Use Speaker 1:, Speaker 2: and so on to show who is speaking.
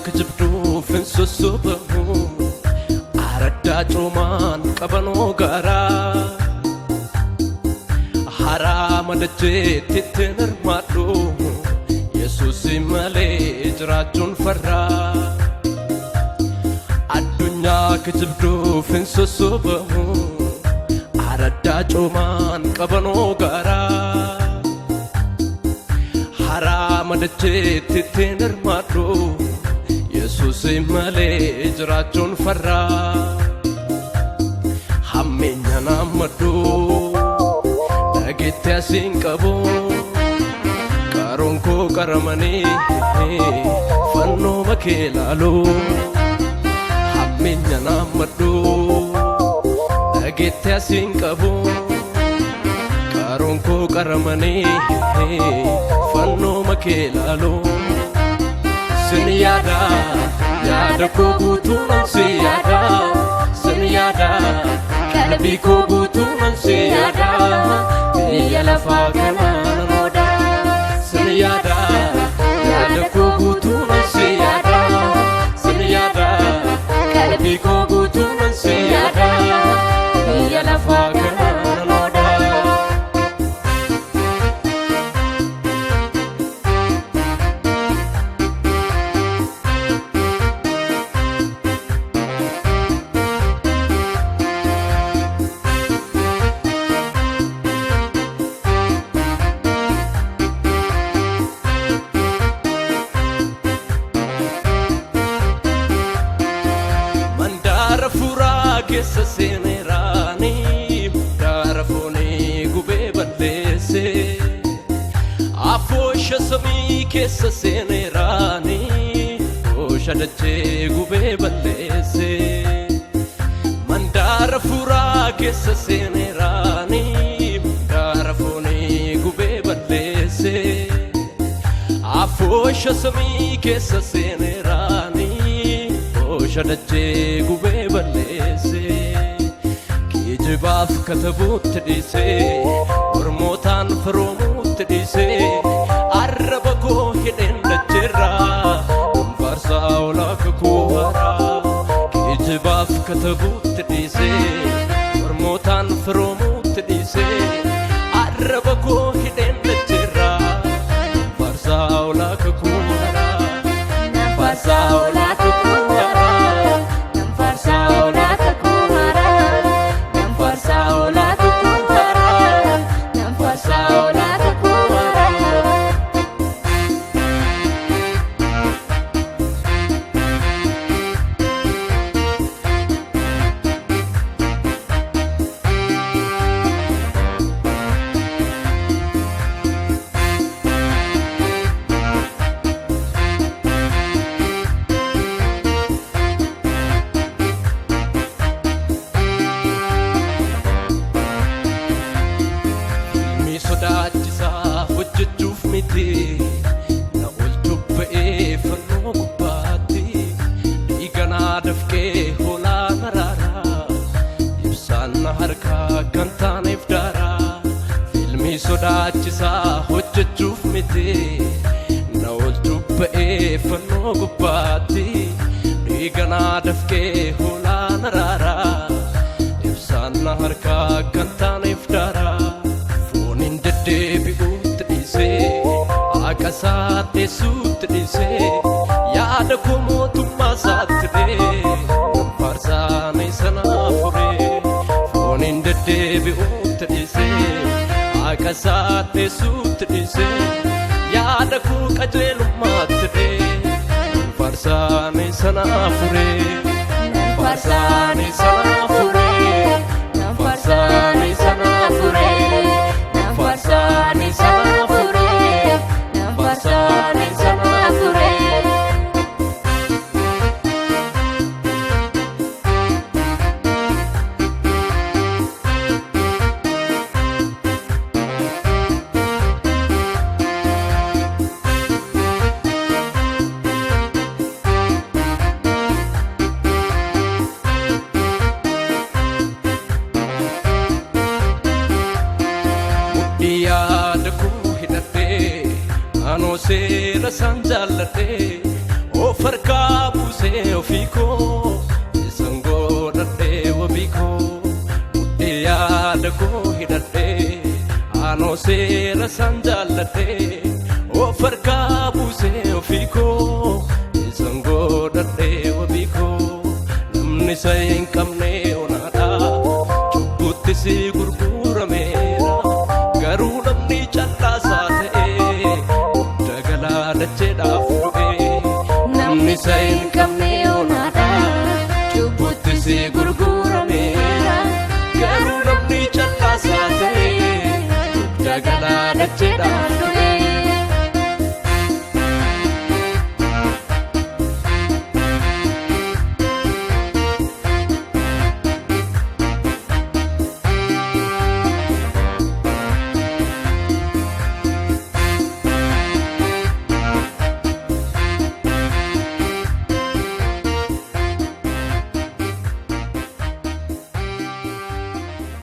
Speaker 1: kijibduu finsussubamu araddaa coomaan qabanoo gaaraa haraa madacheetti ittiin hirmaadhu Yesuusi malee jiraachuun farraa addunyaa kijibduu finsussubamu araddaa coomaan qabanoo gaaraa haraa madacheetti ittiin hirmaadhu Yesuusi malee jiraachuun farraa hammeenya naammadhu dhageetti asiin qabu qaroon koo qaramanii fannoo makee laalu hammeenya naammadhu dhageetti asiin qabu qaroon koo qaramanii fannoo makee laalu sin yaada yaada koo guutuun si yaada sin yaada qalbii koo guutuun si yaada biyya lafaa kanaan mooda sin yaada yaada koo guutuun si yaada sin yaada qalbii koo guutuun si yaada biyya lafaa kanaan mooda keessa seeneraanii daarafoonii gubee balleesse afoosha samii keessa seeneraanii oosha dachee gubee balleesse mandaara fuuraa keessa seeneraanii daarafoonii gubee balleesse afoosha samii keessa seeneraanii oosha dachee gubee balleesse kijibaaf katabuutti dhiisee ormootaan firoomuutti dhiisee arraba koo hidheen dacheerraa faarsaa olaaka koo haaraa kijibaaf katabuutti dhiisee ormootaan firoomuutti dhiisee arraba koo hidheen dacheerraa faarsaa olaaka koo haaraa faarsaa olaaka koo sodaachisaa hojjechuuf miti na oolchuuf ba'ee fannoo gubbaatti dhiiganaa dafqee hoolaa maraaraa ibsaan na harkaa kan taaneef daaraa filmii sodaachisaa hojjechuuf miti na oolchuuf ba'ee fannoo gubbaatti dhiiganaa dafqee hoolaa maraaraa ibsaan na harkaa kan taaneef daaraa deebi'uutti dhiisee akasaa teessuutti dhiisee yaada koo mootummaa isaatti dhee faarsaanii sanaa furee fooniin deddeebi'uutti dhiisee akasaa teessuutti dhiisee yaada koo qajeelummaatti dhee faarsaanii sanaa furee faarsaanii sanaa furee faarsaanii sanaa furee Farsani sana fure, farsani sana fure.
Speaker 2: seera san jaalladhe of harkaa buusee ofii koo isan godhadhe wabii koo namni isa hin qabne onaadha cubbutti si gurgurameera garuu namni callaasaa ta'e dagalaa dacheedhaaf du'e namni isa hin qabne onaadha cubbutti si gurgurameera garuu namni callaasaa ta'e dagalaa dacheedhaaf